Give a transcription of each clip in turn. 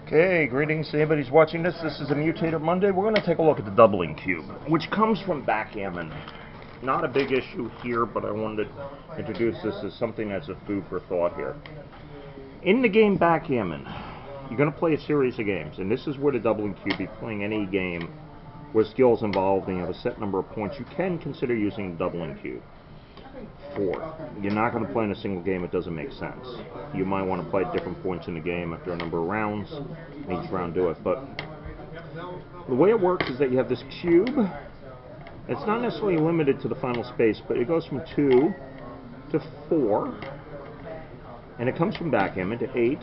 Okay, greetings to anybody who's watching this. This is a Mutator Monday. We're going to take a look at the doubling cube, which comes from Backgammon. Not a big issue here, but I wanted to introduce this as something that's a food for thought here. In the game Backgammon, you're going to play a series of games, and this is where the doubling cube, you're playing any game where skills involved and you have a set number of points, you can consider using the doubling cube. 4. You're not going to play in a single game, it doesn't make sense. You might want to play at different points in the game after a number of rounds, and each round do it. But the way it works is that you have this cube. It's not necessarily limited to the final space, but it goes from 2 to 4, and it comes from Backgammon to 8,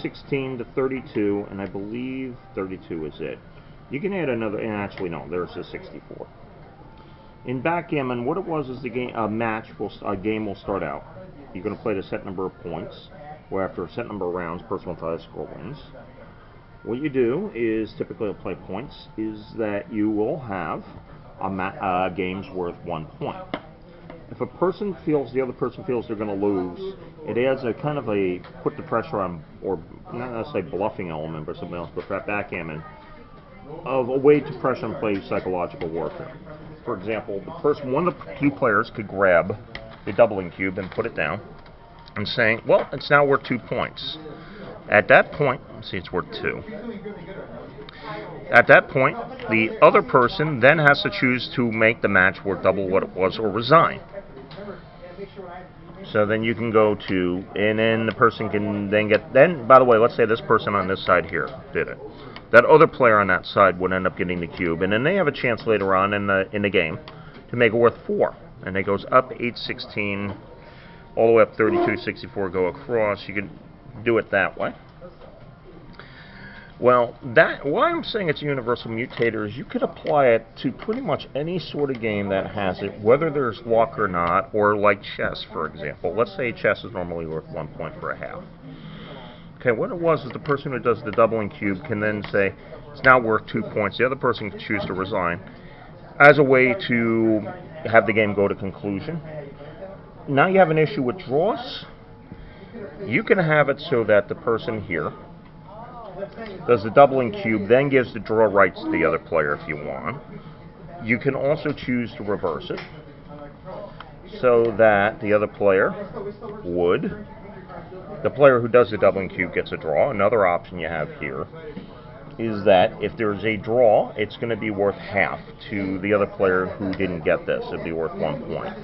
16 to 32, and I believe 32 is it. You can add another, and actually no, there's a 64. In Backgammon, what it was is the game, a game will start out. You're going to play a set number of points, where after a set number of rounds, person with the highest score wins. What you do is, typically to play points, is that you will have a game's worth 1 point. If a person feels, the other person feels they're going to lose, it adds a kind of a put the pressure on, or not necessarily bluffing element, but something else, but for Backgammon, of a way to pressure and play psychological warfare. For example, one of the two players could grab the doubling cube and put it down and saying, well, it's now worth 2 points. At that point, let's see, it's worth 2. At that point, the other person then has to choose to make the match worth double what it was or resign. So then you can go to, and then the person can then get, then, by the way, let's say this person on this side here did it. That other player on that side would end up getting the cube, and then they have a chance later on in the game to make it worth 4. And it goes up 8, 16, all the way up 32, 64, go across. You can do it that way. Well, why I'm saying it's a universal mutator is you could apply it to pretty much any sort of game that has it, whether there's luck or not, or like chess, for example. Let's say chess is normally worth 1 point for a half. Okay, what it was is the person who does the doubling cube can then say, it's now worth 2 points. The other person can choose to resign as a way to have the game go to conclusion. Now you have an issue with draws. You can have it so that the person here does the doubling cube, then gives the draw rights to the other player if you want. You can also choose to reverse it so that the other player would... The player who does the doubling cube gets a draw. Another option you have here is that if there's a draw, it's going to be worth half to the other player who didn't get this. It'd be worth 1 point.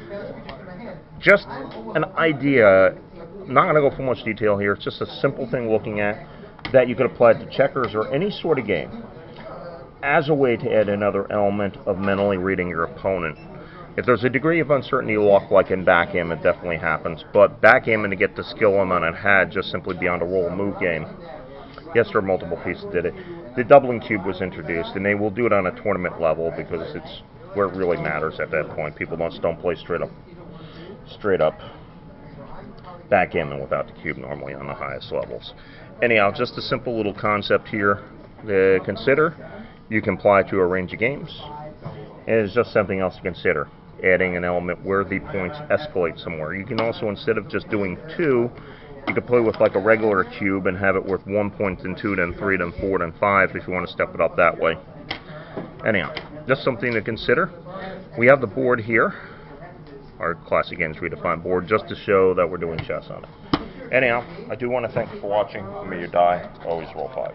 Just an idea. I'm not going to go for much detail here. It's just a simple thing looking at that you could apply to checkers or any sort of game as a way to add another element of mentally reading your opponent. If there's a degree of uncertainty luck, like in Backgammon, it definitely happens. But Backgammon, to get the skill amount it had, just simply beyond a roll and move game. Yes, there are multiple pieces that did it. The doubling cube was introduced, and they will do it on a tournament level because it's where it really matters at that point. People don't play straight up Backgammon without the cube normally on the highest levels. Anyhow, just a simple little concept here to consider. You can apply it to a range of games. And it's just something else to consider. Adding an element where the points escalate somewhere. You can also, instead of just doing 2, you could play with like a regular cube and have it worth 1 point, then 2, then 3, then 4, then 5 if you want to step it up that way. Anyhow, just something to consider. We have the board here, our Classic Games Redefined board, just to show that we're doing chess on it. Anyhow, I do want to thank you for watching. May you die, always roll 5.